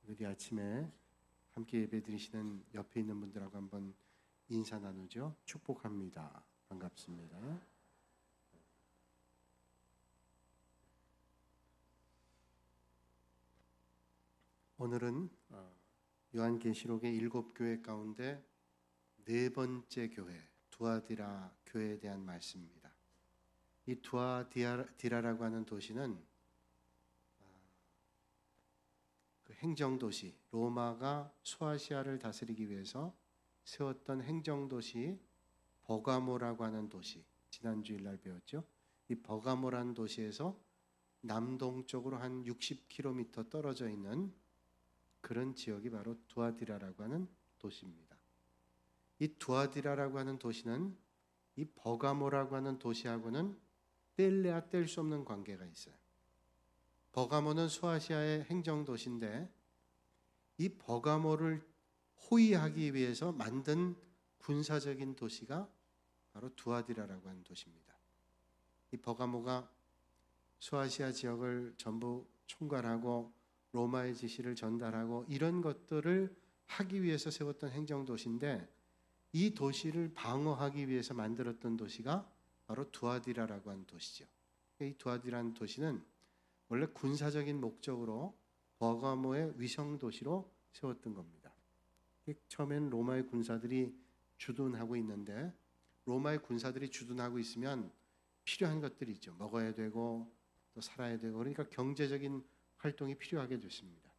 우리 아침에 함께 예배드리시는 옆에 있는 분들하고 한번 인사 나누죠. 축복합니다. 반갑습니다. 오늘은 요한계시록의 7교회 가운데 네 번째 교회 두아디라 교회에 대한 말씀입니다. 이 두아디라라고 하는 도시는 그 행정도시, 로마가 소아시아를 다스리기 위해서 세웠던 행정도시 버가모라고 하는 도시, 지난주일날 배웠죠. 이 버가모라는 도시에서 남동쪽으로 한 60km 떨어져 있는 그런 지역이 바로 두아디라라고 하는 도시입니다. 이 두아디라라고 하는 도시는 이 버가모라고 하는 도시하고는 뗄래야 뗄 수 없는 관계가 있어요. 버가모는 소아시아의 행정도시인데 이 버가모를 호위하기 위해서 만든 군사적인 도시가 바로 두아디라라고 하는 도시입니다. 이 버가모가 소아시아 지역을 전부 총괄하고 로마의 지시를 전달하고 이런 것들을 하기 위해서 세웠던 행정도시인데 이 도시를 방어하기 위해서 만들었던 도시가 바로 두아디라라고 하는 도시죠. 이 두아디라는 도시는 원래 군사적인 목적으로 버가모의 위성도시로 세웠던 겁니다. 처음에는 로마의 군사들이 주둔하고 있는데 로마의 군사들이 주둔하고 있으면 필요한 것들이 있죠. 먹어야 되고 또 살아야 되고 그러니까 경제적인 활동이 필요하게 됐습니다.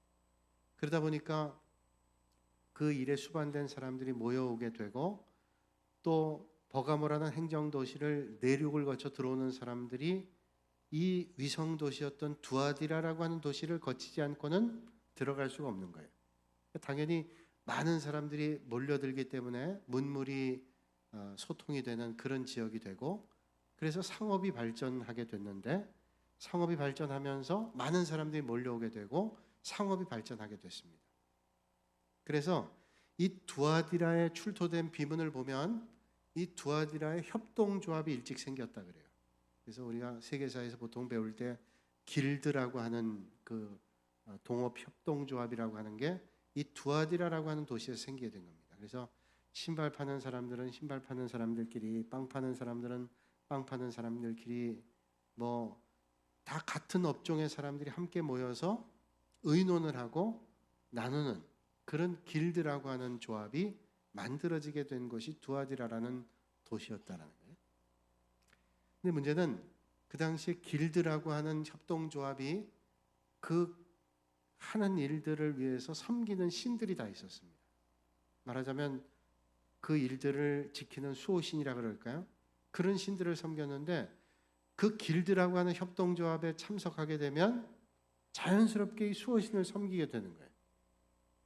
그러다 보니까 그 일에 수반된 사람들이 모여오게 되고 또 버가모라는 행정도시를 내륙을 거쳐 들어오는 사람들이 이 위성도시였던 두아디라라고 하는 도시를 거치지 않고는 들어갈 수가 없는 거예요. 당연히 많은 사람들이 몰려들기 때문에 문물이 소통이 되는 그런 지역이 되고 그래서 상업이 발전하게 됐는데 상업이 발전하면서 많은 사람들이 몰려오게 되고 상업이 발전하게 됐습니다. 그래서 이 두아디라에 출토된 비문을 보면 이 두아디라의 협동조합이 일찍 생겼다 그래요. 그래서 우리가 세계사에서 보통 배울 때 길드라고 하는 그 동업협동조합이라고 하는 게 이 두아디라라고 하는 도시에서 생기게 된 겁니다. 그래서 신발 파는 사람들은 신발 파는 사람들끼리, 빵 파는 사람들은 빵 파는 사람들끼리 뭐 다 같은 업종의 사람들이 함께 모여서 의논을 하고 나누는 그런 길드라고 하는 조합이 만들어지게 된 것이 두아디라라는 도시였다라는 거예요. 근데 문제는 그 당시에 길드라고 하는 협동조합이 그 하는 일들을 위해서 섬기는 신들이 다 있었습니다. 말하자면 그 일들을 지키는 수호신이라 그럴까요? 그런 신들을 섬겼는데 그 길드라고 하는 협동조합에 참석하게 되면 자연스럽게 이 수호신을 섬기게 되는 거예요.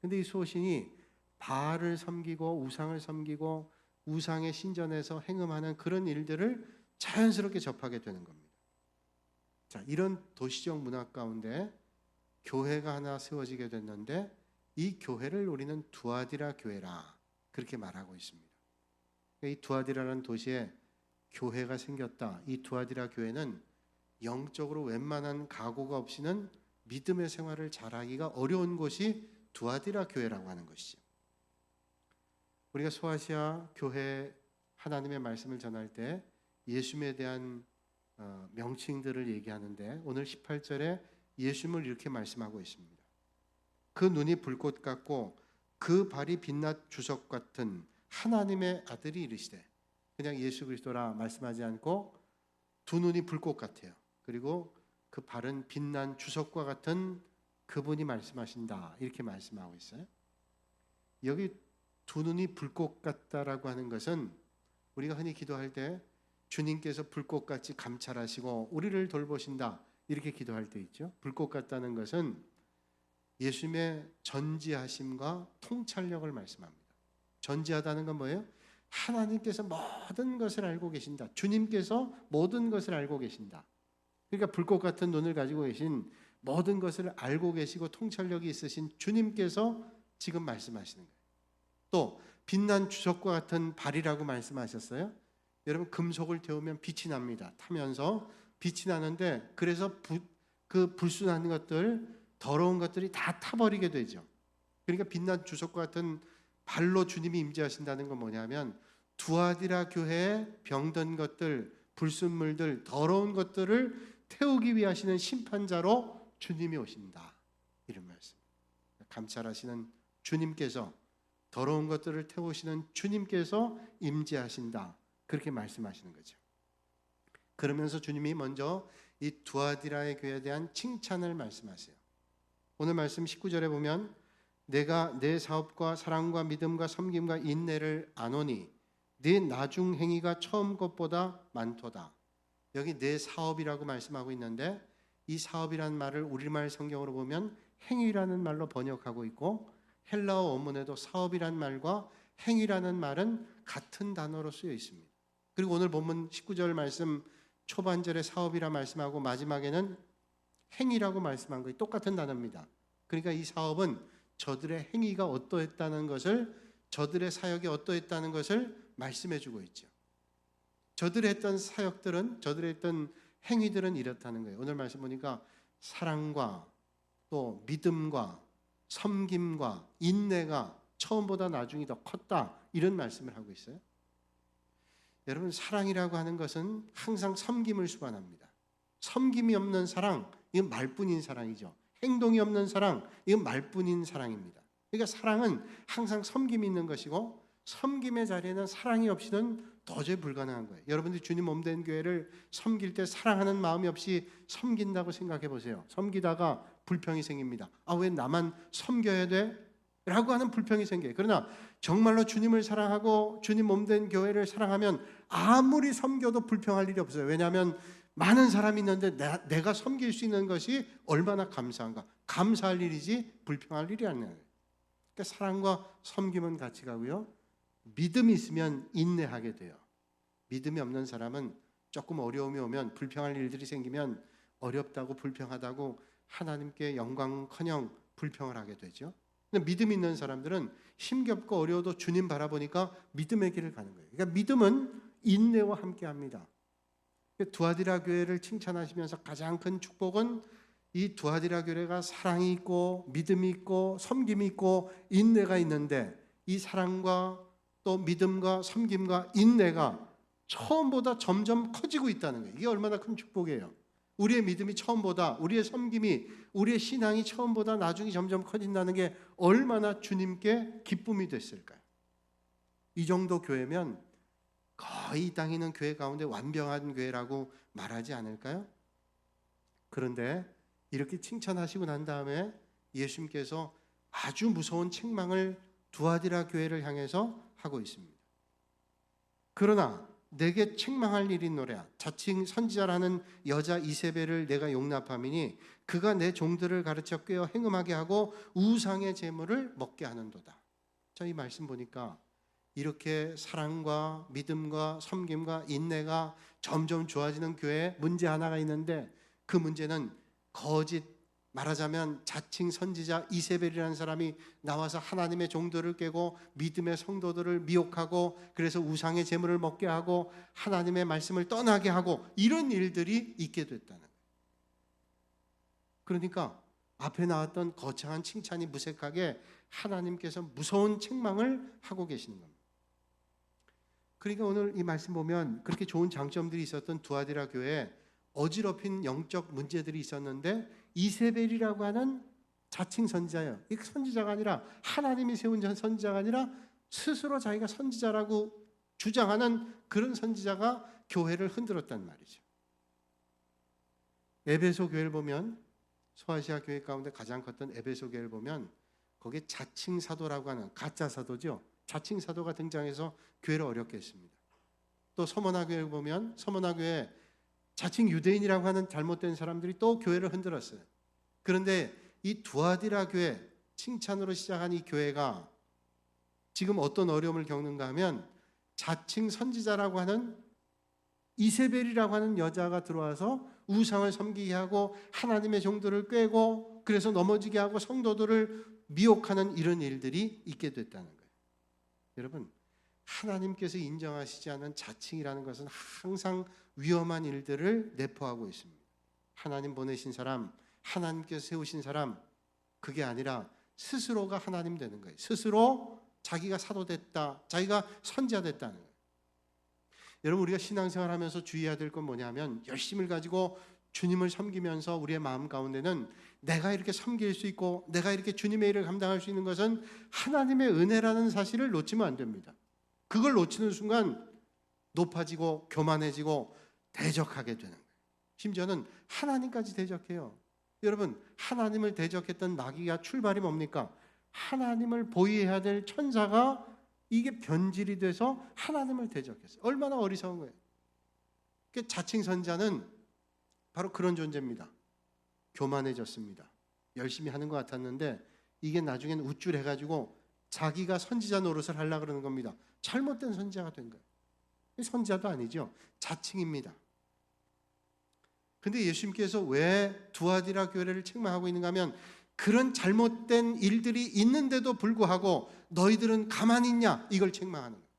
근데 이 수호신이 바알을 섬기고 우상을 섬기고 우상의 신전에서 행음하는 그런 일들을 자연스럽게 접하게 되는 겁니다. 자, 이런 도시적 문화 가운데 교회가 하나 세워지게 됐는데 이 교회를 우리는 두아디라 교회라 그렇게 말하고 있습니다. 이 두아디라라는 도시에 교회가 생겼다. 이 두아디라 교회는 영적으로 웬만한 각오가 없이는 믿음의 생활을 잘하기가 어려운 곳이 두아디라 교회라고 하는 것이죠. 우리가 소아시아 교회 하나님의 말씀을 전할 때 예수님에 대한 명칭들을 얘기하는데 오늘 18절에 예수님을 이렇게 말씀하고 있습니다. 그 눈이 불꽃 같고 그 발이 빛낮 주석 같은 하나님의 아들이 이르시되 그냥 예수 그리스도라 말씀하지 않고 두 눈이 불꽃 같아요. 그리고 그 발은 빛난 주석과 같은 그분이 말씀하신다 이렇게 말씀하고 있어요. 여기 두 눈이 불꽃 같다라고 하는 것은 우리가 흔히 기도할 때 주님께서 불꽃같이 감찰하시고 우리를 돌보신다 이렇게 기도할 때 있죠. 불꽃 같다는 것은 예수님의 전지하심과 통찰력을 말씀합니다. 전지하다는 건 뭐예요? 하나님께서 모든 것을 알고 계신다. 주님께서 모든 것을 알고 계신다. 그러니까 불꽃 같은 눈을 가지고 계신 모든 것을 알고 계시고 통찰력이 있으신 주님께서 지금 말씀하시는 거예요. 또 빛난 주석과 같은 발이라고 말씀하셨어요. 여러분 금속을 태우면 빛이 납니다. 타면서 빛이 나는데 그래서 그 불순한 것들 더러운 것들이 다 타버리게 되죠. 그러니까 빛난 주석과 같은 발로 주님이 임재하신다는 건 뭐냐면 두아디라 교회에 병든 것들, 불순물들, 더러운 것들을 태우기 위해 하시는 심판자로 주님이 오신다. 이런 말씀. 감찰하시는 주님께서, 더러운 것들을 태우시는 주님께서 임재하신다. 그렇게 말씀하시는 거죠. 그러면서 주님이 먼저 이 두아디라의 교회에 대한 칭찬을 말씀하세요. 오늘 말씀 19절에 보면 내가 내 사업과 사랑과 믿음과 섬김과 인내를 아노니 네 나중 행위가 처음 것보다 많도다. 여기 내 사업이라고 말씀하고 있는데 이 사업이라는 말을 우리말 성경으로 보면 행위라는 말로 번역하고 있고 헬라어 원문에도 사업이라는 말과 행위라는 말은 같은 단어로 쓰여 있습니다. 그리고 오늘 본문 19절 말씀 초반절에 사업이라 말씀하고 마지막에는 행위라고 말씀한 것이 똑같은 단어입니다. 그러니까 이 사업은 저들의 행위가 어떠했다는 것을, 저들의 사역이 어떠했다는 것을 말씀해 주고 있죠. 저들의 했던 사역들은, 저들의 했던 행위들은 이렇다는 거예요. 오늘 말씀 보니까 사랑과 또 믿음과 섬김과 인내가 처음보다 나중이 더 컸다, 이런 말씀을 하고 있어요. 여러분, 사랑이라고 하는 것은 항상 섬김을 수반합니다. 섬김이 없는 사랑, 이건 말뿐인 사랑이죠. 행동이 없는 사랑, 이건 말뿐인 사랑입니다. 그러니까 사랑은 항상 섬김이 있는 것이고 섬김의 자리에는 사랑이 없이는 도저히 불가능한 거예요. 여러분들이 주님 몸된 교회를 섬길 때 사랑하는 마음이 없이 섬긴다고 생각해 보세요. 섬기다가 불평이 생깁니다. 아, 왜 나만 섬겨야 돼? 라고 하는 불평이 생겨요. 그러나 정말로 주님을 사랑하고 주님 몸된 교회를 사랑하면 아무리 섬겨도 불평할 일이 없어요. 왜냐하면 많은 사람이 있는데 내가 섬길 수 있는 것이 얼마나 감사한가. 감사할 일이지 불평할 일이 아니에요. 그러니까 사랑과 섬김은 같이 가고요. 믿음이 있으면 인내하게 돼요. 믿음이 없는 사람은 조금 어려움이 오면, 불평할 일들이 생기면 어렵다고 불평하다고 하나님께 영광커녕 불평을 하게 되죠. 근데 믿음 있는 사람들은 힘겹고 어려워도 주님 바라보니까 믿음의 길을 가는 거예요. 그러니까 믿음은 인내와 함께합니다. 두아디라 교회를 칭찬하시면서 가장 큰 축복은 이 두아디라 교회가 사랑이 있고 믿음이 있고 섬김이 있고 인내가 있는데, 이 사랑과 또 믿음과 섬김과 인내가 처음보다 점점 커지고 있다는 거예요. 이게 얼마나 큰 축복이에요. 우리의 믿음이 처음보다, 우리의 섬김이, 우리의 신앙이 처음보다 나중에 점점 커진다는 게 얼마나 주님께 기쁨이 됐을까요? 이 정도 교회면 거의 이 땅에 있는 교회 가운데 완벽한 교회라고 말하지 않을까요? 그런데 이렇게 칭찬하시고 난 다음에 예수님께서 아주 무서운 책망을 두아디라 교회를 향해서 하고 있습니다. 그러나 내게 책망할 일이 있노라. 자칭 선지자라는 여자 이세벨을 내가 용납함이니 그가 내 종들을 가르쳐 꿰어 행음하게 하고 우상의 제물을 먹게 하는도다. 자, 이 말씀 보니까 이렇게 사랑과 믿음과 섬김과 인내가 점점 좋아지는 교회에 문제 하나가 있는데, 그 문제는 거짓, 말하자면 자칭 선지자 이세벨이라는 사람이 나와서 하나님의 종들을 깨고 믿음의 성도들을 미혹하고 그래서 우상의 제물을 먹게 하고 하나님의 말씀을 떠나게 하고 이런 일들이 있게 됐다는 거예요. 그러니까 앞에 나왔던 거창한 칭찬이 무색하게 하나님께서 무서운 책망을 하고 계시는 겁니다. 그러니까 오늘 이 말씀 보면 그렇게 좋은 장점들이 있었던 두아디라 교회에 어지럽힌 영적 문제들이 있었는데, 이세벨이라고 하는 자칭 선지자예요. 이 선지자가 아니라, 하나님이 세운 선지자가 아니라 스스로 자기가 선지자라고 주장하는 그런 선지자가 교회를 흔들었단 말이죠. 에베소 교회를 보면, 소아시아 교회 가운데 가장 컸던 에베소 교회를 보면 거기에 자칭 사도라고 하는 가짜 사도죠. 자칭 사도가 등장해서 교회를 어렵게 했습니다. 또 서머나 교회를 보면 서머나 교회 자칭 유대인이라고 하는 잘못된 사람들이 또 교회를 흔들었어요. 그런데 이 두아디라 교회, 칭찬으로 시작한 이 교회가 지금 어떤 어려움을 겪는가 하면, 자칭 선지자라고 하는 이세벨이라고 하는 여자가 들어와서 우상을 섬기게 하고 하나님의 종들을 꿰고 그래서 넘어지게 하고 성도들을 미혹하는 이런 일들이 있게 됐다는 거예요. 여러분, 하나님께서 인정하시지 않은 자칭이라는 것은 항상 위험한 일들을 내포하고 있습니다. 하나님 보내신 사람, 하나님께서 세우신 사람, 그게 아니라 스스로가 하나님 되는 거예요. 스스로 자기가 사도 됐다, 자기가 선지자 됐다는 거예요. 여러분, 우리가 신앙생활하면서 주의해야 될 건 뭐냐면, 열심을 가지고 주님을 섬기면서 우리의 마음 가운데는 내가 이렇게 섬길 수 있고 내가 이렇게 주님의 일을 감당할 수 있는 것은 하나님의 은혜라는 사실을 놓치면 안 됩니다. 그걸 놓치는 순간 높아지고 교만해지고 대적하게 되는 거예요. 심지어는 하나님까지 대적해요. 여러분, 하나님을 대적했던 마귀가 출발이 뭡니까? 하나님을 보위해야 될 천사가 이게 변질이 돼서 하나님을 대적했어요. 얼마나 어리석은 거예요. 자칭 선지자는 바로 그런 존재입니다. 교만해졌습니다. 열심히 하는 것 같았는데 이게 나중에는 우쭐해가지고 자기가 선지자 노릇을 하려고 그러는 겁니다. 잘못된 선지자가 된 거예요. 선지자도 아니죠. 자칭입니다. 근데 예수님께서 왜 두아디라 교회를 책망하고 있는가 하면, 그런 잘못된 일들이 있는데도 불구하고 너희들은 가만히 있냐, 이걸 책망하는 거예요.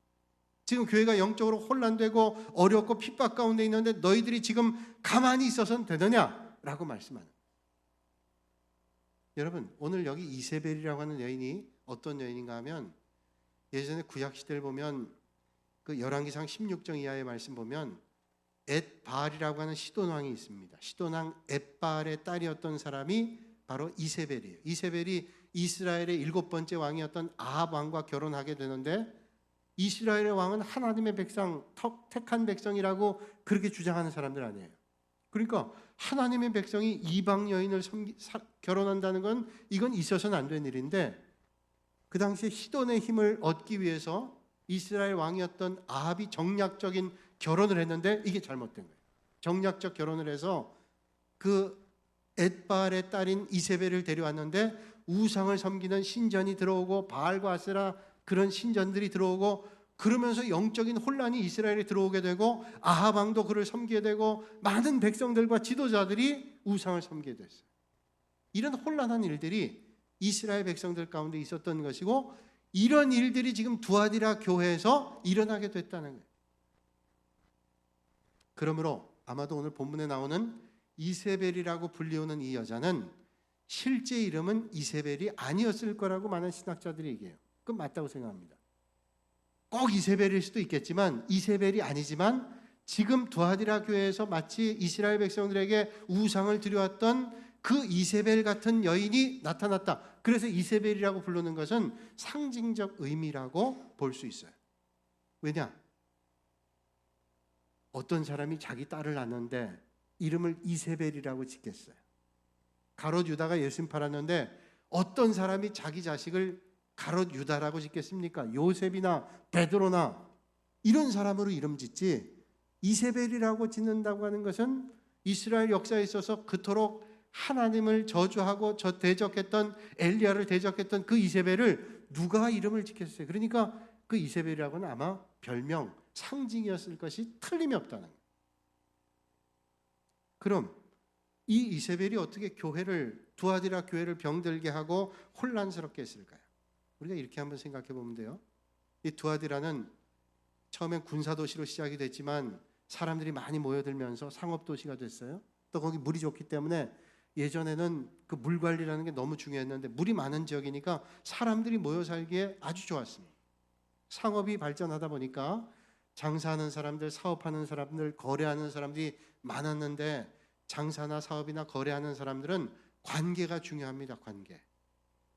지금 교회가 영적으로 혼란되고 어렵고 핍박 가운데 있는데 너희들이 지금 가만히 있어서는 되느냐라고 말씀하는 거예요. 여러분, 오늘 여기 이세벨이라고 하는 여인이 어떤 여인인가 하면, 예전에 구약시대를 보면 그 열왕기상 16장 이하의 말씀 보면 엣바알이라고 하는 시돈왕이 있습니다. 시돈왕 엣바알의 딸이었던 사람이 바로 이세벨이에요. 이세벨이 이스라엘의 7번째 왕이었던 아합 왕과 결혼하게 되는데, 이스라엘의 왕은 하나님의 백성, 택한 백성이라고 그렇게 주장하는 사람들 아니에요. 그러니까 하나님의 백성이 이방 여인을 결혼한다는 건 이건 있어서는 안 된 일인데, 그 당시에 시돈의 힘을 얻기 위해서 이스라엘 왕이었던 아합이 정략적인 결혼을 했는데 이게 잘못된 거예요. 정략적 결혼을 해서 그 엣바알의 딸인 이세벨을 데려왔는데 우상을 섬기는 신전이 들어오고 바알과 아세라 그런 신전들이 들어오고, 그러면서 영적인 혼란이 이스라엘에 들어오게 되고 아합 왕도 그를 섬기게 되고 많은 백성들과 지도자들이 우상을 섬기게 됐어요. 이런 혼란한 일들이 이스라엘 백성들 가운데 있었던 것이고, 이런 일들이 지금 두아디라 교회에서 일어나게 됐다는 거예요. 그러므로 아마도 오늘 본문에 나오는 이세벨이라고 불리우는 이 여자는 실제 이름은 이세벨이 아니었을 거라고 많은 신학자들이 얘기해요. 그건 맞다고 생각합니다. 꼭 이세벨일 수도 있겠지만, 이세벨이 아니지만 지금 두아디라 교회에서 마치 이스라엘 백성들에게 우상을 드려왔던 그 이세벨 같은 여인이 나타났다. 그래서 이세벨이라고 부르는 것은 상징적 의미라고 볼 수 있어요. 왜냐? 어떤 사람이 자기 딸을 낳는데 이름을 이세벨이라고 짓겠어요? 가롯 유다가 예수님 팔았는데 어떤 사람이 자기 자식을 가롯 유다라고 짓겠습니까? 요셉이나 베드로나 이런 사람으로 이름 짓지, 이세벨이라고 짓는다고 하는 것은 이스라엘 역사에 있어서 그토록 하나님을 저주하고 대적했던 엘리야를 대적했던 그 이세벨을 누가 이름을 짓겠어요? 그러니까 그 이세벨이라고는 아마 별명, 상징이었을 것이 틀림이 없다는 거예요. 그럼 이 이세벨이 어떻게 두아디라 교회를 병들게 하고 혼란스럽게 했을까요? 우리가 이렇게 한번 생각해 보면 돼요. 이 두아디라는 처음엔 군사도시로 시작이 됐지만 사람들이 많이 모여들면서 상업도시가 됐어요. 또 거기 물이 좋기 때문에 예전에는 그 물 관리라는 게 너무 중요했는데, 물이 많은 지역이니까 사람들이 모여 살기에 아주 좋았습니다. 상업이 발전하다 보니까 장사하는 사람들, 사업하는 사람들, 거래하는 사람들이 많았는데, 장사나 사업이나 거래하는 사람들은 관계가 중요합니다. 관계.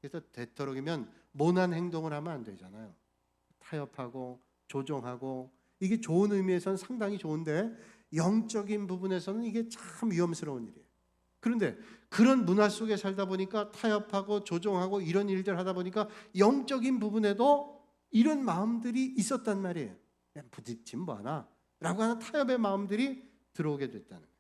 그래서 되도록이면 모난 행동을 하면 안 되잖아요. 타협하고 조종하고, 이게 좋은 의미에서는 상당히 좋은데 영적인 부분에서는 이게 참 위험스러운 일이에요. 그런데 그런 문화 속에 살다 보니까 타협하고 조종하고 이런 일들 하다 보니까 영적인 부분에도 이런 마음들이 있었단 말이에요. 그냥 부딪히면 뭐하나 라고 하는 타협의 마음들이 들어오게 됐다는 거예요.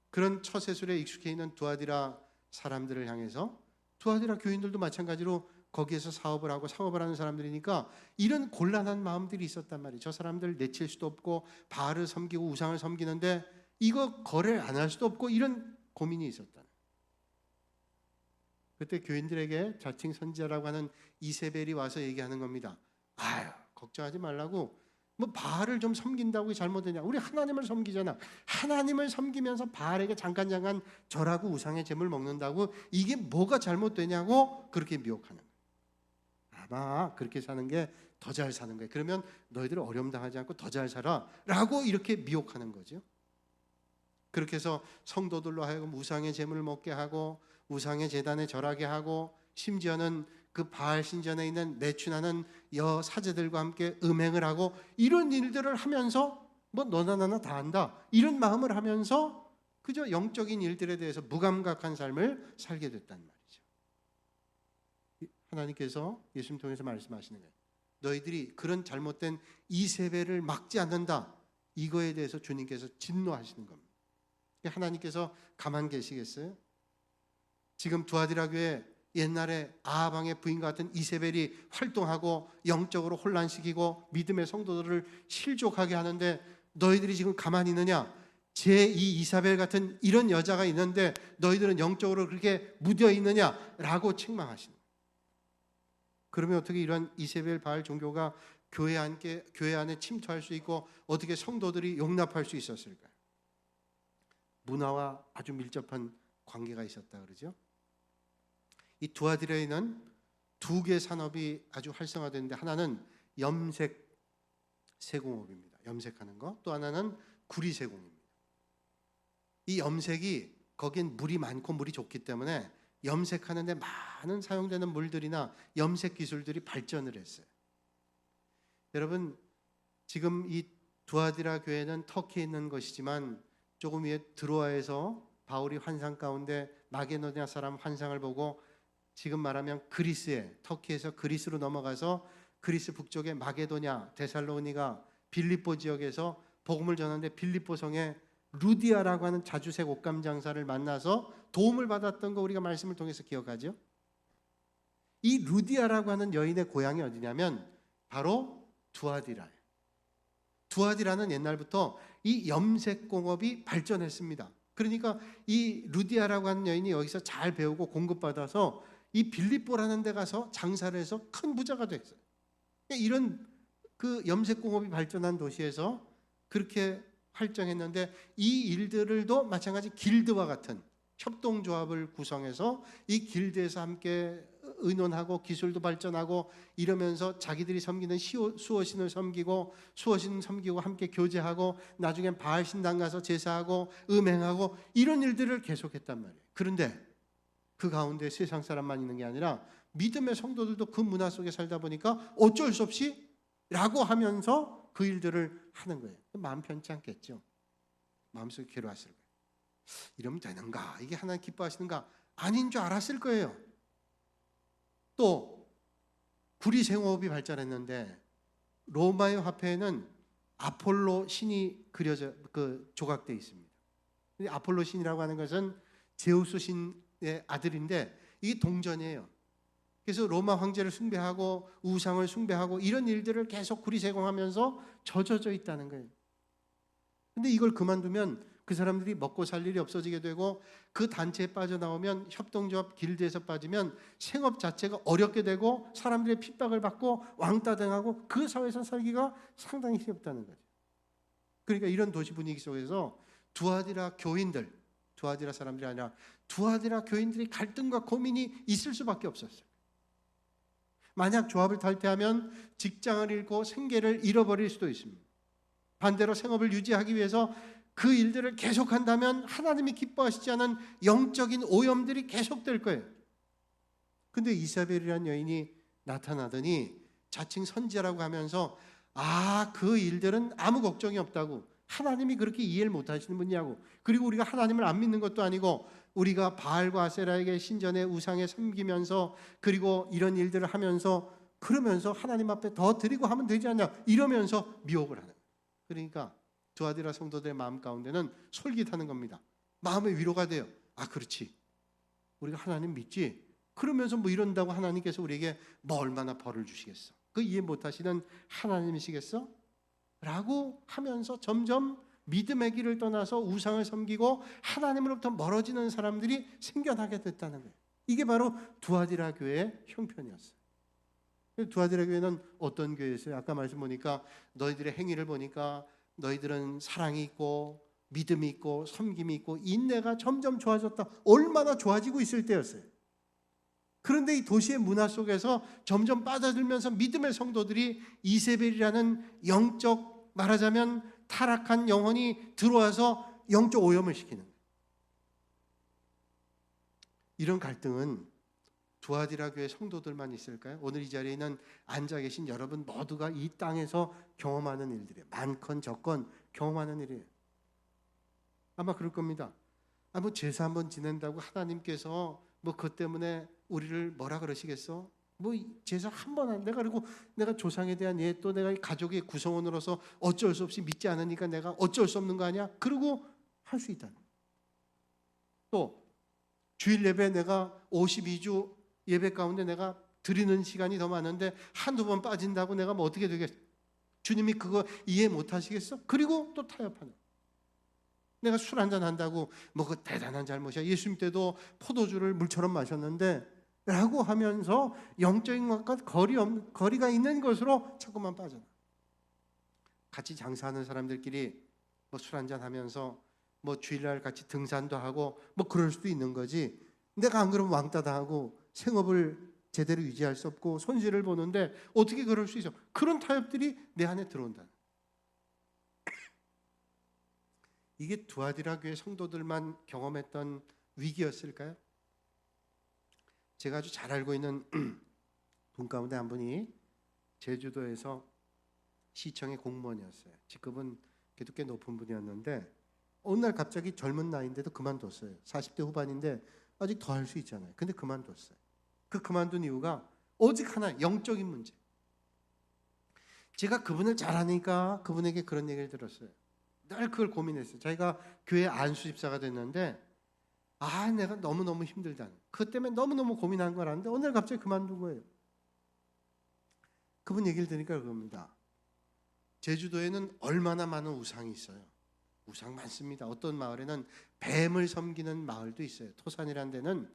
그런 처세술에 익숙해 있는 두아디라 사람들을 향해서, 두아디라 교인들도 마찬가지로 거기에서 사업을 하고 상업을 하는 사람들이니까 이런 곤란한 마음들이 있었단 말이에요. 저 사람들 내칠 수도 없고 바알을 섬기고 우상을 섬기는데 이거 거래를 안 할 수도 없고, 이런 고민이 있었다. 그때 교인들에게 자칭 선지자라고 하는 이세벨이 와서 얘기하는 겁니다. 아유, 걱정하지 말라고, 뭐 바알을 좀 섬긴다고 잘못되냐? 우리 하나님을 섬기잖아. 하나님을 섬기면서 바알에게 잠깐 절하고 우상의 제물 먹는다고 이게 뭐가 잘못되냐고 그렇게 미혹하는 거예요. 아마 그렇게 사는 게 더 잘 사는 거예요. 그러면 너희들 어려움 당하지 않고 더 잘 살아 라고 이렇게 미혹하는 거죠. 그렇게 해서 성도들로 하여금 우상의 제물을 먹게 하고 우상의 제단에 절하게 하고 심지어는 그 바알 신전에 있는 내춘하는 여 사제들과 함께 음행을 하고 이런 일들을 하면서 뭐 너나 나나 다 한다 이런 마음을 하면서 그저 영적인 일들에 대해서 무감각한 삶을 살게 됐단 말이죠. 하나님께서 예수님 통해서 말씀하시는 거예요. 너희들이 그런 잘못된 이세벨을 막지 않는다. 이거에 대해서 주님께서 진노하시는 겁니다. 하나님께서 가만 계시겠어요? 지금 두아디라 교회 옛날에 아하방의 부인 같은 이세벨이 활동하고 영적으로 혼란시키고 믿음의 성도들을 실족하게 하는데 너희들이 지금 가만히 있느냐? 제2 이사벨 같은 이런 여자가 있는데 너희들은 영적으로 그렇게 무뎌 있느냐라고 책망하시는 거예요. 그러면 어떻게 이런 이세벨 바알 종교가 교회 안에 침투할 수 있고 어떻게 성도들이 용납할 수 있었을까요? 문화와 아주 밀접한 관계가 있었다 그러죠. 이 두아디라에는 두 개의 산업이 아주 활성화되는데 하나는 염색 세공업입니다. 염색하는 거. 또 하나는 구리 세공입니다. 이 염색이 거긴 물이 많고 물이 좋기 때문에 염색하는데 많은 사용되는 물들이나 염색 기술들이 발전을 했어요. 여러분 지금 이 두아디라 교회는 터키에 있는 것이지만 조금 위에 드로아에서 바울이 환상 가운데 마게도냐 사람 환상을 보고 지금 말하면 그리스에 터키에서 그리스로 넘어가서 그리스 북쪽의 마게도냐, 데살로니가, 빌립보 지역에서 복음을 전하는데 빌립보 성에 루디아라고 하는 자주색 옷감 장사를 만나서 도움을 받았던 거 우리가 말씀을 통해서 기억하죠. 이 루디아라고 하는 여인의 고향이 어디냐면 바로 두아디라예요. 두아디라는 옛날부터 이 염색공업이 발전했습니다. 그러니까 이 루디아라고 하는 여인이 여기서 잘 배우고 공급받아서 이 빌립보라는 데 가서 장사를 해서 큰 부자가 됐어요. 이런 그 염색공업이 발전한 도시에서 그렇게 활정했는데 이 일들도 마찬가지 길드와 같은 협동조합을 구성해서 이 길드에서 함께 의논하고 기술도 발전하고 이러면서 자기들이 섬기는 수호신을 섬기고 수호신 섬기고 함께 교제하고 나중엔 바알신당 가서 제사하고 음행하고 이런 일들을 계속했단 말이에요. 그런데 그 가운데 세상 사람만 있는 게 아니라 믿음의 성도들도 그 문화 속에 살다 보니까 어쩔 수 없이 라고 하면서 그 일들을 하는 거예요. 마음 편치 않겠죠. 마음속에 괴로웠을 거예요. 이러면 되는가? 이게 하나님 기뻐하시는가? 아닌 줄 알았을 거예요. 또 구리생호업이 발전했는데 로마의 화폐에는 아폴로 신이 그려져 조각되어 있습니다. 아폴로 신이라고 하는 것은 제우스 신의 아들인데 이게 동전이에요. 그래서 로마 황제를 숭배하고 우상을 숭배하고 이런 일들을 계속 구리세공하면서 젖어져 있다는 거예요. 근데 이걸 그만두면 그 사람들이 먹고 살 일이 없어지게 되고 그 단체에 빠져나오면 협동조합 길드에서 빠지면 생업 자체가 어렵게 되고 사람들의 핍박을 받고 왕따 당하고 그 사회에서 살기가 상당히 힘없다는 거죠. 그러니까 이런 도시 분위기 속에서 두아디라 교인들, 두아디라 사람들이 아니라 두아디라 교인들이 갈등과 고민이 있을 수밖에 없었어요. 만약 조합을 탈퇴하면 직장을 잃고 생계를 잃어버릴 수도 있습니다. 반대로 생업을 유지하기 위해서 그 일들을 계속한다면 하나님이 기뻐하시지 않은 영적인 오염들이 계속될 거예요. 근데 이사벨이라는 여인이 나타나더니 자칭 선지자라고 하면서 그 일들은 아무 걱정이 없다고, 하나님이 그렇게 이해를 못하시는 분이냐고, 그리고 우리가 하나님을 안 믿는 것도 아니고 우리가 바알과 아세라에게 신전에 우상에 섬기면서 그리고 이런 일들을 하면서 그러면서 하나님 앞에 더 드리고 하면 되지 않냐 이러면서 미혹을 하는 거예요. 그러니까 두아디라 성도들의 마음 가운데는 솔깃하는 겁니다. 마음의 위로가 돼요. 그렇지, 우리가 하나님 믿지? 그러면서 뭐 이런다고 하나님께서 우리에게 뭐 얼마나 벌을 주시겠어? 그 이해 못하시는 하나님이시겠어? 라고 하면서 점점 믿음의 길을 떠나서 우상을 섬기고 하나님으로부터 멀어지는 사람들이 생겨나게 됐다는 거예요. 이게 바로 두아디라 교회의 형편이었어요. 두아디라 교회는 어떤 교회였어요? 아까 말씀 보니까 너희들의 행위를 보니까 너희들은 사랑이 있고 믿음이 있고 섬김이 있고 인내가 점점 좋아졌다. 얼마나 좋아지고 있을 때였어요. 그런데 이 도시의 문화 속에서 점점 빠져들면서 믿음의 성도들이 이세벨이라는 영적, 말하자면 타락한 영혼이 들어와서 영적 오염을 시키는 거예요. 이런 갈등은 두아디라 교회 성도들만 있을까요? 오늘 이 자리에 있는 앉아 계신 여러분 모두가 이 땅에서 경험하는 일들이에요. 많건 적건 경험하는 일이에요. 아마 그럴 겁니다. 뭐 제사 한번 지낸다고 하나님께서 뭐 그것 때문에 우리를 뭐라 그러시겠어? 뭐 제사 한 번 한 내가, 그리고 내가 조상에 대한 또 내가 가족의 구성원으로서 어쩔 수 없이 믿지 않으니까 내가 어쩔 수 없는 거 아니야? 그러고 할 수 있다. 또 주일 예배 내가 52주 예배 가운데 내가 드리는 시간이 더 많은데 한두 번 빠진다고 내가 뭐 어떻게 되겠어? 주님이 그거 이해 못 하시겠어? 그리고 또 타협하는. 내가 술 한잔 한다고 뭐 그 대단한 잘못이야. 예수님 때도 포도주를 물처럼 마셨는데 라고 하면서 영적인 것과 거리가 있는 것으로 자꾸만 빠져나. 같이 장사하는 사람들끼리 뭐 술 한잔 하면서 뭐 주일날 같이 등산도 하고 뭐 그럴 수도 있는 거지. 내가 안 그러면 왕따 당하고 생업을 제대로 유지할 수 없고 손실을 보는데 어떻게 그럴 수 있어? 그런 타협들이 내 안에 들어온다. 이게 두아디라 교회 성도들만 경험했던 위기였을까요? 제가 아주 잘 알고 있는 분 가운데 한 분이 제주도에서 시청의 공무원이었어요. 직급은 그래도 꽤 높은 분이었는데 어느 날 갑자기 젊은 나이인데도 그만뒀어요. 40대 후반인데 아직 더 할 수 있잖아요. 근데 그만뒀어요. 그 그만둔 이유가 오직 하나, 영적인 문제. 제가 그분을 잘 아니까 그분에게 그런 얘기를 들었어요. 늘 그걸 고민했어요. 자기가 교회 안수집사가 됐는데 내가 너무너무 힘들다. 그것 때문에 너무너무 고민한 걸 아는데 어느 날 갑자기 그만둔 거예요. 그분 얘기를 들으니까 그겁니다. 제주도에는 얼마나 많은 우상이 있어요. 우상 많습니다. 어떤 마을에는 뱀을 섬기는 마을도 있어요. 토산이라는 데는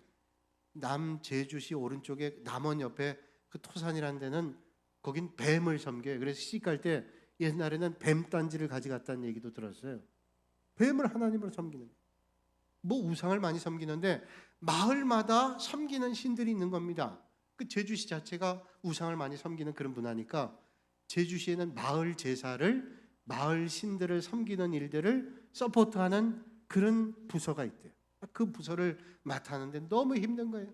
남제주시 오른쪽에 남원 옆에 그 토산이라는 데는 거긴 뱀을 섬겨요. 그래서 시집갈 때 옛날에는 뱀단지를 가져갔다는 얘기도 들었어요. 뱀을 하나님으로 섬기는, 뭐 우상을 많이 섬기는데 마을마다 섬기는 신들이 있는 겁니다. 그 제주시 자체가 우상을 많이 섬기는 그런 문화니까 제주시에는 마을 제사를, 마을 신들을 섬기는 일들을 서포트하는 그런 부서가 있대요. 그 부서를 맡았는데 너무 힘든 거예요.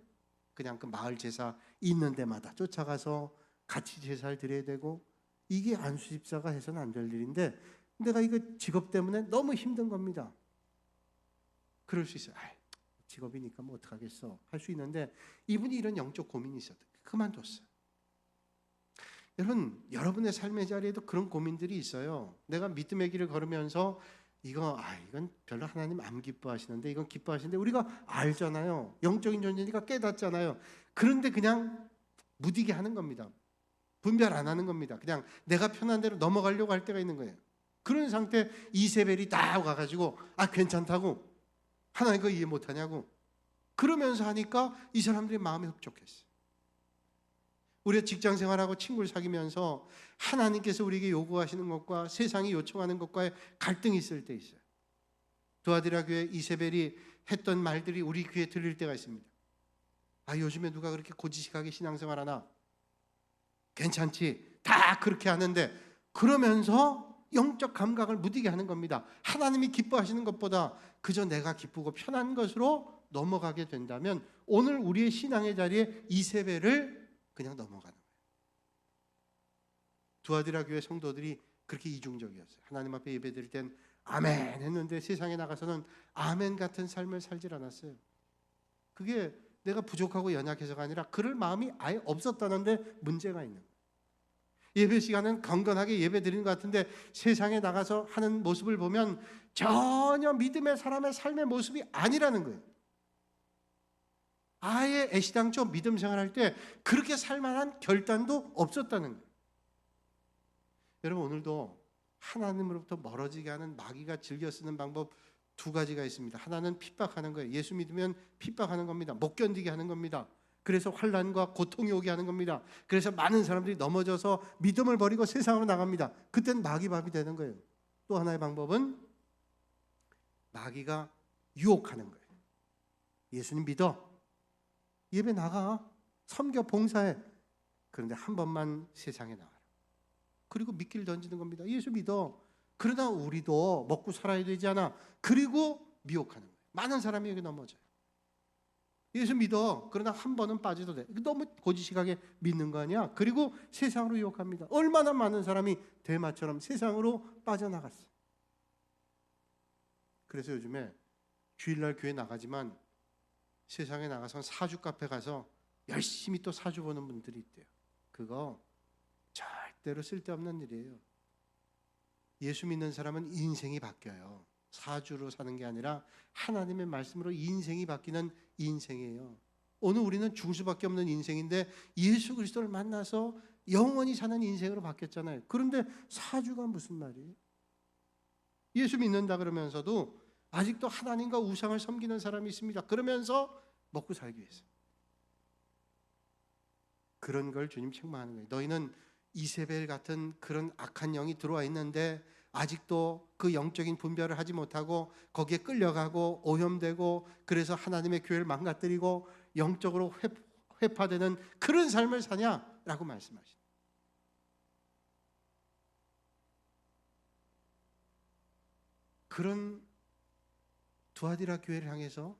그냥 그 마을 제사 있는 데마다 쫓아가서 같이 제사를 드려야 되고, 이게 안수집사가 해서는 안 될 일인데 내가 이거 직업 때문에 너무 힘든 겁니다. 그럴 수 있어요. 직업이니까 뭐 어떡하겠어 할 수 있는데 이분이 이런 영적 고민이 있었다. 그만뒀어요. 여러분의 삶의 자리에도 그런 고민들이 있어요. 내가 믿음의 길을 걸으면서 이건 별로 하나님 안 기뻐하시는데 이건 기뻐하시는데 우리가 알잖아요. 영적인 존재니까 깨닫잖아요. 그런데 그냥 무디게 하는 겁니다. 분별 안 하는 겁니다. 그냥 내가 편한 대로 넘어가려고 할 때가 있는 거예요. 그런 상태 이세벨이 딱 와가지고 괜찮다고, 하나님 그거 이해 못하냐고 그러면서 하니까 이 사람들이 마음이 흡족했어요. 우리가 직장 생활하고 친구를 사귀면서 하나님께서 우리에게 요구하시는 것과 세상이 요청하는 것과의 갈등이 있을 때 있어요. 두아디라 교회 이세벨이 했던 말들이 우리 귀에 들릴 때가 있습니다. 요즘에 누가 그렇게 고지식하게 신앙생활하나? 괜찮지? 다 그렇게 하는데, 그러면서 영적 감각을 무디게 하는 겁니다. 하나님이 기뻐하시는 것보다 그저 내가 기쁘고 편한 것으로 넘어가게 된다면 오늘 우리의 신앙의 자리에 이세벨을 그냥 넘어가는 거예요. 두아디라 교회 성도들이 그렇게 이중적이었어요. 하나님 앞에 예배드릴 땐 아멘 했는데 세상에 나가서는 아멘 같은 삶을 살질 않았어요. 그게 내가 부족하고 연약해서가 아니라 그럴 마음이 아예 없었다는데 문제가 있는 거예요. 예배 시간은 건건하게 예배 드리는 것 같은데 세상에 나가서 하는 모습을 보면 전혀 믿음의 사람의 삶의 모습이 아니라는 거예요. 아예 애시당초 믿음 생활할 때 그렇게 살만한 결단도 없었다는 거예요. 여러분, 오늘도 하나님으로부터 멀어지게 하는 마귀가 즐겨 쓰는 방법 두 가지가 있습니다. 하나는 핍박하는 거예요. 예수 믿으면 핍박하는 겁니다. 못 견디게 하는 겁니다. 그래서 환난과 고통이 오게 하는 겁니다. 그래서 많은 사람들이 넘어져서 믿음을 버리고 세상으로 나갑니다. 그땐 마귀밥이 되는 거예요. 또 하나의 방법은 마귀가 유혹하는 거예요. 예수님 믿어, 예배 나가, 섬겨, 봉사해. 그런데 한 번만 세상에 나와라. 그리고 미끼를 던지는 겁니다. 예수 믿어, 그러다 우리도 먹고 살아야 되지 않아. 그리고 미혹하는 거예요. 많은 사람이 여기 넘어져요. 예수 믿어, 그러나 한 번은 빠져도 돼. 너무 고지식하게 믿는 거 아니야? 그리고 세상으로 유혹합니다. 얼마나 많은 사람이 대마처럼 세상으로 빠져나갔어. 그래서 요즘에 주일날 교회 나가지만 세상에 나가서 사주 카페 가서 열심히 또 사주 보는 분들이 있대요. 그거 절대로 쓸데없는 일이에요. 예수 믿는 사람은 인생이 바뀌어요. 사주로 사는 게 아니라 하나님의 말씀으로 인생이 바뀌는 인생이에요. 오늘 우리는 죽을 수밖에 없는 인생인데 예수 그리스도를 만나서 영원히 사는 인생으로 바뀌었잖아요. 그런데 사주가 무슨 말이에요? 예수 믿는다 그러면서도 아직도 하나님과 우상을 섬기는 사람이 있습니다. 그러면서 먹고 살기 위해서. 그런 걸 주님 책망하는 거예요. 너희는 이세벨 같은 그런 악한 영이 들어와 있는데 아직도 그 영적인 분별을 하지 못하고 거기에 끌려가고 오염되고 그래서 하나님의 교회를 망가뜨리고 영적으로 회파되는 그런 삶을 사냐라고 말씀하십니다. 그런 두아디라 교회를 향해서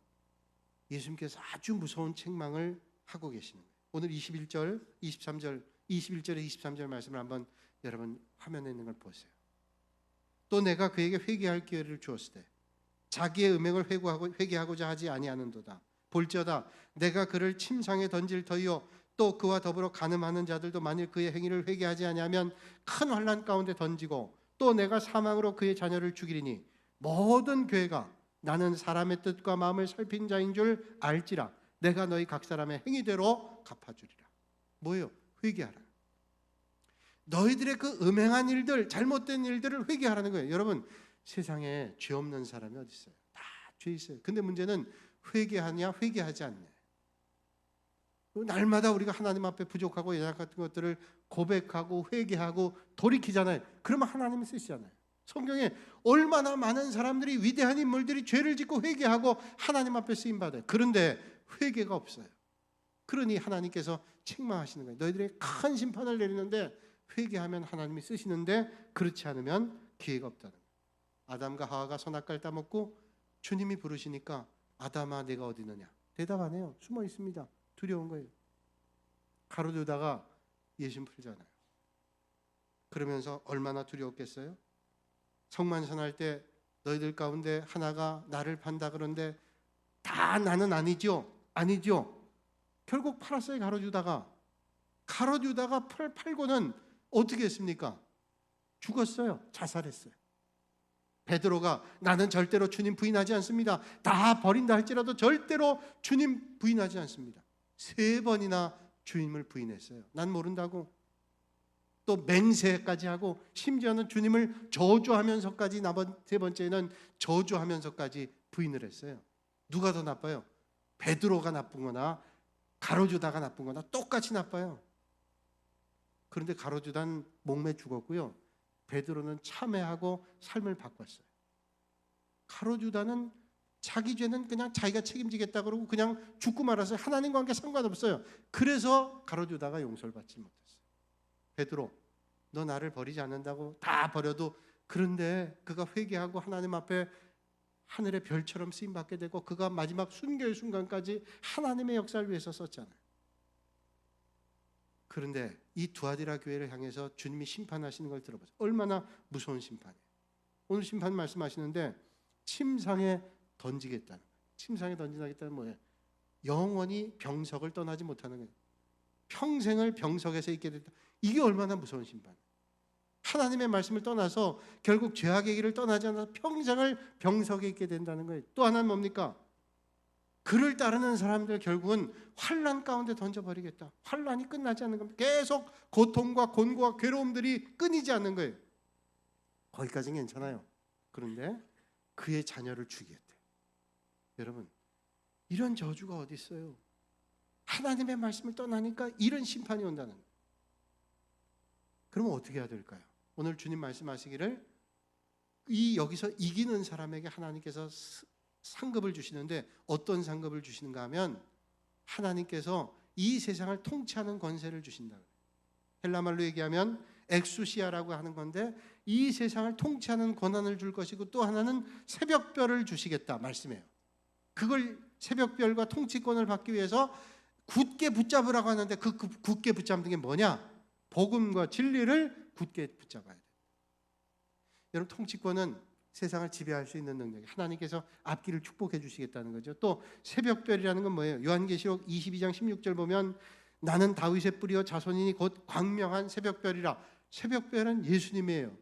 예수님께서 아주 무서운 책망을 하고 계시는 거예요. 오늘 21절, 23절, 21절에 23절 말씀을 한번 여러분 화면에 있는 걸 보세요. 또 내가 그에게 회개할 기회를 주었을 때 자기의 음행을 회개하고자 하지 아니하는도다. 볼지어다 내가 그를 침상에 던질 터이요 또 그와 더불어 간음하는 자들도 만일 그의 행위를 회개하지 아니하면 큰 환난 가운데 던지고 또 내가 사망으로 그의 자녀를 죽이리니 모든 교회가 나는 사람의 뜻과 마음을 살핀 자인 줄 알지라 내가 너희 각 사람의 행위대로 갚아주리라. 뭐예요? 회개하라. 너희들의 그 음행한 일들, 잘못된 일들을 회개하라는 거예요. 여러분, 세상에 죄 없는 사람이 어디 있어요? 다 죄 있어요. 근데 문제는 회개하냐 회개하지 않냐. 날마다 우리가 하나님 앞에 부족하고 연약 같은 것들을 고백하고 회개하고 돌이키잖아요. 그러면 하나님이 쓰시잖아요. 성경에 얼마나 많은 사람들이, 위대한 인물들이 죄를 짓고 회개하고 하나님 앞에 쓰임받아요. 그런데 회개가 없어요. 그러니 하나님께서 책망하시는 거예요. 너희들의 큰 심판을 내리는데 회개하면 하나님이 쓰시는데 그렇지 않으면 기회가 없다는 거예요. 아담과 하와가 선악과를 따먹고 주님이 부르시니까 아담아 내가 어디 있느냐? 대답 안 해요. 숨어 있습니다. 두려운 거예요. 가로두다가 예심 풀잖아요. 그러면서 얼마나 두려웠겠어요? 성만찬할 때 너희들 가운데 하나가 나를 판다 그런데 다 나는 아니죠. 아니죠. 결국 팔았어요. 가로주다가 팔고는 어떻게 했습니까? 죽었어요. 자살했어요. 베드로가 나는 절대로 주님 부인하지 않습니다. 다 버린다 할지라도 절대로 주님 부인하지 않습니다. 3번이나 주님을 부인했어요. 난 모른다고. 또 맹세까지 하고 심지어는 주님을 저주하면서까지, 세 번째는 저주하면서까지 부인을 했어요. 누가 더 나빠요? 베드로가 나쁜 거나 가로주다가 나쁜 거나 똑같이 나빠요. 그런데 가로주다는 목매 죽었고요. 베드로는 참회하고 삶을 바꿨어요. 가로주다는 자기 죄는 그냥 자기가 책임지겠다 그러고 그냥 죽고 말았어요. 하나님과 관계 상관없어요. 그래서 가로주다가 용서를 받지 못했어요. 베드로, 너 나를 버리지 않는다고 다 버려도, 그런데 그가 회개하고 하나님 앞에 하늘의 별처럼 쓰임받게 되고 그가 마지막 순교의 순간까지 하나님의 역사를 위해서 썼잖아요. 그런데 이 두아디라 교회를 향해서 주님이 심판하시는 걸 들어보세요. 얼마나 무서운 심판이에요. 오늘 심판 말씀하시는데 침상에 던지겠다는 거예요. 침상에 던지겠다는 뭐예요? 영원히 병석을 떠나지 못하는 거예요. 평생을 병석에서 있게 됐다. 이게 얼마나 무서운 심판이에요. 하나님의 말씀을 떠나서 결국 죄악의 길을 떠나지 않아서 평생을 병석에 있게 된다는 거예요. 또 하나는 뭡니까? 그를 따르는 사람들 결국은 환난 가운데 던져버리겠다. 환난이 끝나지 않는 겁니다. 계속 고통과 곤고와 괴로움들이 끊이지 않는 거예요. 거기까지는 괜찮아요. 그런데 그의 자녀를 죽이겠대. 여러분, 이런 저주가 어디 있어요? 하나님의 말씀을 떠나니까 이런 심판이 온다는 거예요. 그러면 어떻게 해야 될까요? 오늘 주님 말씀하시기를 여기서 이기는 사람에게 하나님께서 상급을 주시는데 어떤 상급을 주시는가 하면 하나님께서 이 세상을 통치하는 권세를 주신다. 헬라말로 얘기하면 엑수시아라고 하는 건데 이 세상을 통치하는 권한을 줄 것이고 또 하나는 새벽별을 주시겠다 말씀해요. 그걸 새벽별과 통치권을 받기 위해서 굳게 붙잡으라고 하는데 그 굳게 붙잡는 게 뭐냐? 복음과 진리를 굳게 붙잡아야 돼요. 여러분, 통치권은 세상을 지배할 수 있는 능력이 하나님께서 앞길을 축복해 주시겠다는 거죠. 또 새벽별이라는 건 뭐예요? 요한계시록 22장 16절 보면 나는 다윗의 뿌리요 자손이니 곧 광명한 새벽별이라. 새벽별은 예수님이에요.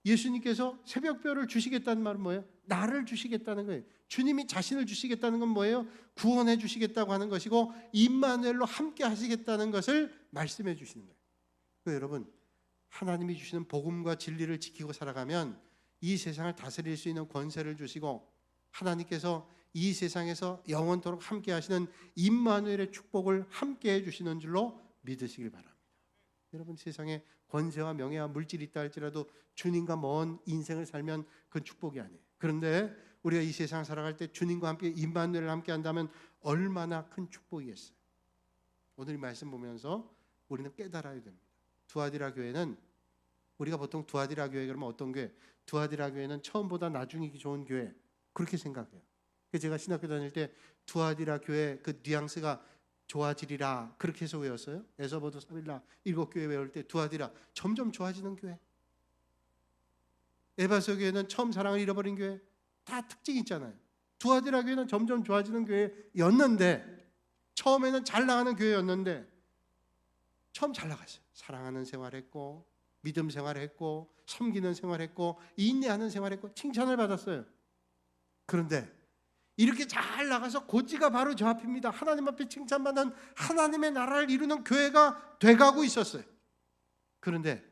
예수님께서 새벽별을 주시겠다는 말은 뭐예요? 나를 주시겠다는 거예요. 주님이 자신을 주시겠다는 건 뭐예요? 구원해 주시겠다고 하는 것이고 임마누엘로 함께 하시겠다는 것을 말씀해 주시는 거예요. 여러분, 하나님이 주시는 복음과 진리를 지키고 살아가면 이 세상을 다스릴 수 있는 권세를 주시고 하나님께서 이 세상에서 영원토록 함께 하시는 임마누엘의 축복을 함께 해주시는 줄로 믿으시길 바랍니다. 여러분, 세상에 권세와 명예와 물질이 있다 할지라도 주님과 먼 인생을 살면 그건 축복이 아니에요. 그런데 우리가 이 세상 살아갈 때 주님과 함께 임마누엘을 함께 한다면 얼마나 큰 축복이겠어요. 오늘 이 말씀 보면서 우리는 깨달아야 됩니다. 두아디라 교회는 우리가 보통 두아디라 교회 그러면 어떤 교회? 두아디라 교회는 처음보다 나중이기 좋은 교회 그렇게 생각해요. 제가 신학교 다닐 때 두아디라 교회 그 뉘앙스가 좋아지리라 그렇게 해서 외웠어요. 에서버도 사빌라 7교회 외울 때 두아디라 점점 좋아지는 교회. 에베소 교회는 처음 사랑을 잃어버린 교회. 다 특징이 있잖아요. 두아디라 교회는 점점 좋아지는 교회였는데 처음에는 잘 나가는 교회였는데 처음 잘 나갔어요. 사랑하는 생활했고 믿음 생활했고 섬기는 생활했고 인내하는 생활했고 칭찬을 받았어요. 그런데 이렇게 잘 나가서 고지가 바로 저 앞입니다. 하나님 앞에 칭찬받는 하나님의 나라를 이루는 교회가 돼가고 있었어요. 그런데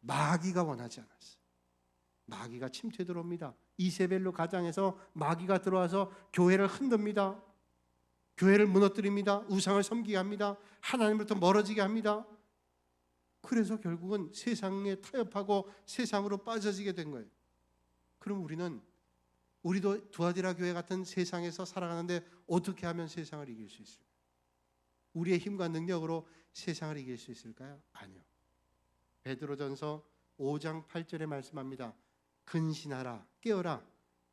마귀가 원하지 않았어요. 마귀가 침투해 들어옵니다. 이세벨로 가장해서 마귀가 들어와서 교회를 흔듭니다. 교회를 무너뜨립니다. 우상을 섬기게 합니다. 하나님으로부터 멀어지게 합니다. 그래서 결국은 세상에 타협하고 세상으로 빠져지게 된 거예요. 그럼 우리도 두아디라 교회 같은 세상에서 살아가는데 어떻게 하면 세상을 이길 수 있을까요? 우리의 힘과 능력으로 세상을 이길 수 있을까요? 아니요. 베드로전서 5장 8절에 말씀합니다. 근신하라, 깨어라.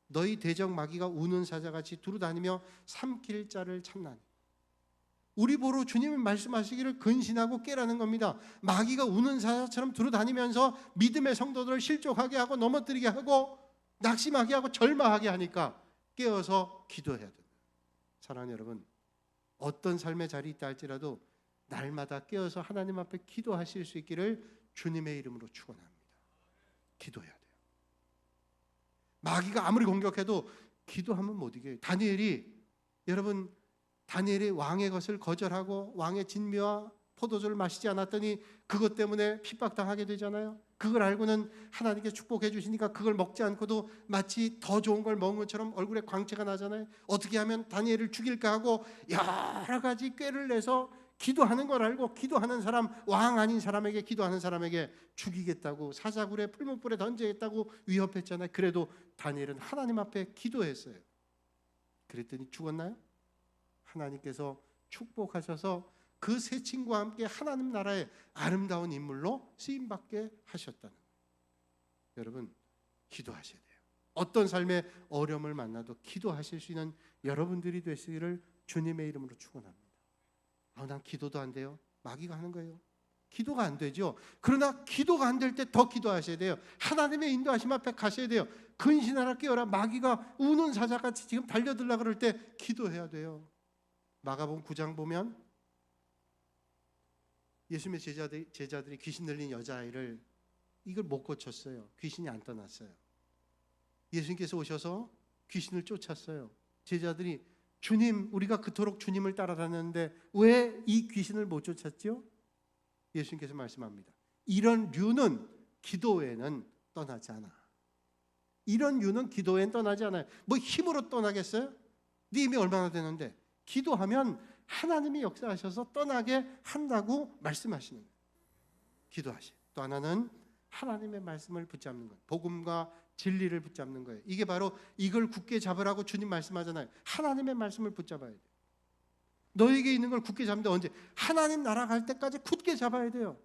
너희 대적 마귀가 우는 사자같이 두루다니며 삼킬 자를 찾나니. 우리 보러 주님이 말씀하시기를 근신하고 깨라는 겁니다. 마귀가 우는 사자처럼 두루다니면서 믿음의 성도들을 실족하게 하고 넘어뜨리게 하고 낙심하게 하고 절망하게 하니까 깨어서 기도해야 됩니다. 사랑하는 여러분, 어떤 삶의 자리에 있다 할지라도 날마다 깨어서 하나님 앞에 기도하실 수 있기를 주님의 이름으로 축원합니다. 기도해야 돼요. 마귀가 아무리 공격해도 기도하면 못 이겨요. 다니엘이 왕의 것을 거절하고 왕의 진미와 포도주를 마시지 않았더니 그것 때문에 핍박당하게 되잖아요. 그걸 알고는 하나님께 축복해 주시니까 그걸 먹지 않고도 마치 더 좋은 걸 먹은 것처럼 얼굴에 광채가 나잖아요. 어떻게 하면 다니엘을 죽일까 하고 여러 가지 꾀를 내서 기도하는 걸 알고 기도하는 사람, 왕 아닌 사람에게 기도하는 사람에게 죽이겠다고 사자굴에 풀무불에 던지겠다고 위협했잖아요. 그래도 다니엘은 하나님 앞에 기도했어요. 그랬더니 죽었나요? 하나님께서 축복하셔서 그 세 친구와 함께 하나님 나라의 아름다운 인물로 쓰임받게 하셨다는 거예요. 여러분, 기도하셔야 돼요. 어떤 삶의 어려움을 만나도 기도하실 수 있는 여러분들이 되시기를 주님의 이름으로 축원합니다. 난 기도도 안 돼요. 마귀가 하는 거예요. 기도가 안 되죠. 그러나 기도가 안 될 때 더 기도하셔야 돼요. 하나님의 인도하심 앞에 가셔야 돼요. 근신하라, 깨어라. 마귀가 우는 사자같이 지금 달려들라 그럴 때 기도해야 돼요. 마가복음 9장 보면 예수님의 제자들이 귀신 들린 여자아이를 이걸 못 고쳤어요. 귀신이 안 떠났어요. 예수님께서 오셔서 귀신을 쫓았어요. 제자들이 주님, 우리가 그토록 주님을 따라다녔는데 왜 이 귀신을 못 쫓았죠? 예수님께서 말씀합니다. 이런 류는 기도 외에는 떠나지 않아. 이런 류는 기도 외에는 떠나지 않아요. 뭐 힘으로 떠나겠어요? 네 힘이 얼마나 되는데? 기도하면 하나님이 역사하셔서 떠나게 한다고 말씀하시는 거예요. 기도하시. 또 하나는 하나님의 말씀을 붙잡는 것, 복음과 진리를 붙잡는 거예요. 이게 바로 이걸 굳게 잡으라고 주님 말씀하잖아요. 하나님의 말씀을 붙잡아야 돼요. 너에게 있는 걸 굳게 잡는데 언제? 하나님 나라 갈 때까지 굳게 잡아야 돼요.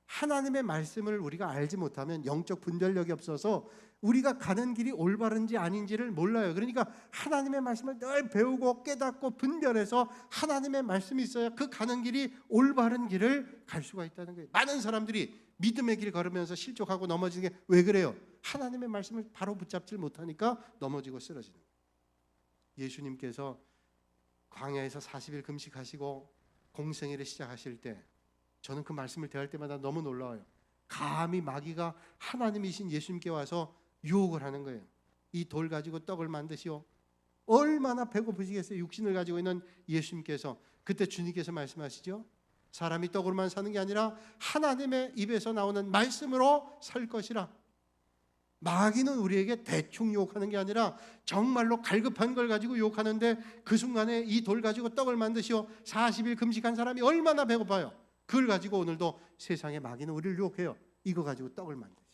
하나님의 말씀을 우리가 알지 못하면 영적 분별력이 없어서 우리가 가는 길이 올바른지 아닌지를 몰라요. 그러니까 하나님의 말씀을 늘 배우고 깨닫고 분별해서 하나님의 말씀이 있어야 그 가는 길이 올바른 길을 갈 수가 있다는 거예요. 많은 사람들이 믿음의 길 걸으면서 실족하고 넘어지는 게 왜 그래요? 하나님의 말씀을 바로 붙잡지 못하니까 넘어지고 쓰러지는 거예요. 예수님께서 광야에서 40일 금식하시고 공생애를 시작하실 때 저는 그 말씀을 대할 때마다 너무 놀라워요. 감히 마귀가 하나님이신 예수님께 와서 유혹을 하는 거예요. 이 돌 가지고 떡을 만드시오. 얼마나 배고프시겠어요. 육신을 가지고 있는 예수님께서. 그때 주님께서 말씀하시죠. 사람이 떡으로만 사는 게 아니라 하나님의 입에서 나오는 말씀으로 살 것이라. 마귀는 우리에게 대충 유혹하는 게 아니라 정말로 갈급한 걸 가지고 유혹하는데 그 순간에 이 돌 가지고 떡을 만드시오. 40일 금식한 사람이 얼마나 배고파요. 그걸 가지고 오늘도 세상의 마귀는 우리를 유혹해요. 이거 가지고 떡을 만드시오.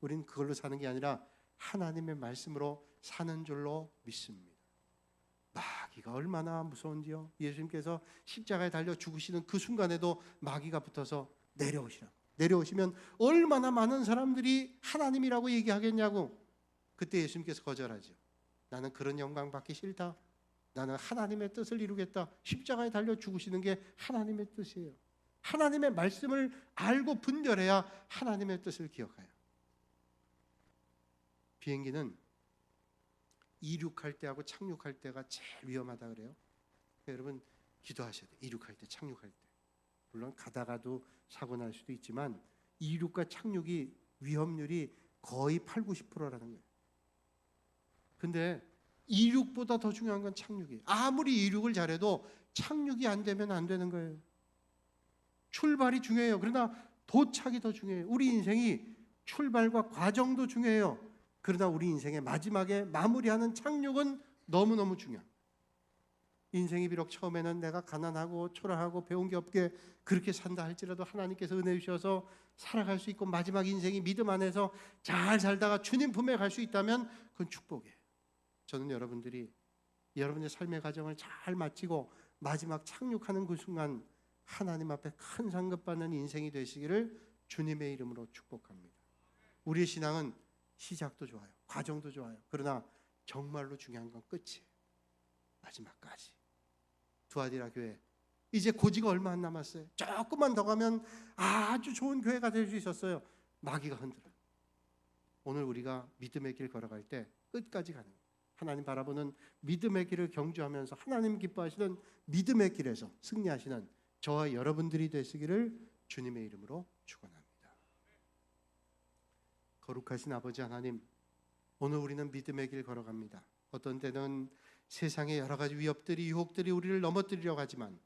우리는 그걸로 사는 게 아니라 하나님의 말씀으로 사는 줄로 믿습니다. 마귀가 얼마나 무서운지요. 예수님께서 십자가에 달려 죽으시는 그 순간에도 마귀가 붙어서 내려오시라고. 내려오시면 얼마나 많은 사람들이 하나님이라고 얘기하겠냐고. 그때 예수님께서 거절하죠. 나는 그런 영광 받기 싫다. 나는 하나님의 뜻을 이루겠다. 십자가에 달려 죽으시는 게 하나님의 뜻이에요. 하나님의 말씀을 알고 분별해야 하나님의 뜻을 기억해요. 비행기는 이륙할 때하고 착륙할 때가 제일 위험하다 그래요. 그러니까 여러분 기도하셔야 돼요. 이륙할 때, 착륙할 때. 물론 가다가도 사고 날 수도 있지만 이륙과 착륙이 위험률이 거의 80-90%라는 거예요. 근데 이륙보다 더 중요한 건 착륙이에요. 아무리 이륙을 잘해도 착륙이 안 되면 안 되는 거예요. 출발이 중요해요. 그러나 도착이 더 중요해요. 우리 인생이 출발과 과정도 중요해요. 그러나 우리 인생의 마지막에 마무리하는 착륙은 너무너무 중요합니다. 인생이 비록 처음에는 내가 가난하고 초라하고 배운 게 없게 그렇게 산다 할지라도 하나님께서 은혜 주셔서 살아갈 수 있고 마지막 인생이 믿음 안에서 잘 살다가 주님 품에 갈 수 있다면 그건 축복이에요. 저는 여러분들이 여러분의 삶의 과정을 잘 마치고 마지막 착륙하는 그 순간 하나님 앞에 큰 상급받는 인생이 되시기를 주님의 이름으로 축복합니다. 우리의 신앙은 시작도 좋아요. 과정도 좋아요. 그러나 정말로 중요한 건 끝이에요. 마지막까지. 두아디라 교회 이제 고지가 얼마 안 남았어요. 조금만 더 가면 아주 좋은 교회가 될 수 있었어요. 마귀가 흔들어요. 오늘 우리가 믿음의 길 걸어갈 때 끝까지 가는 거예요. 하나님 바라보는 믿음의 길을 경주하면서 하나님 기뻐하시는 믿음의 길에서 승리하시는 저와 여러분들이 되시기를 주님의 이름으로 축원합니다. 거룩하신 아버지 하나님, 오늘 우리는 믿음의 길 걸어갑니다. 어떤 때는 세상의 여러 가지 위협들이 유혹들이 우리를 넘어뜨리려고 하지만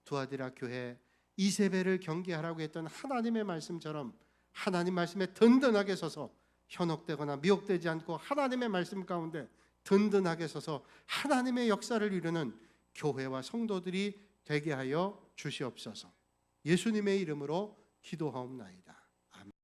두아디라 교회 이세벨을 경계하라고 했던 하나님의 말씀처럼 하나님 말씀에 든든하게 서서 현혹되거나 미혹되지 않고 하나님의 말씀 가운데 든든하게 서서 하나님의 역사를 이루는 교회와 성도들이 되게 하여 주시옵소서. 예수님의 이름으로 기도하옵나이다.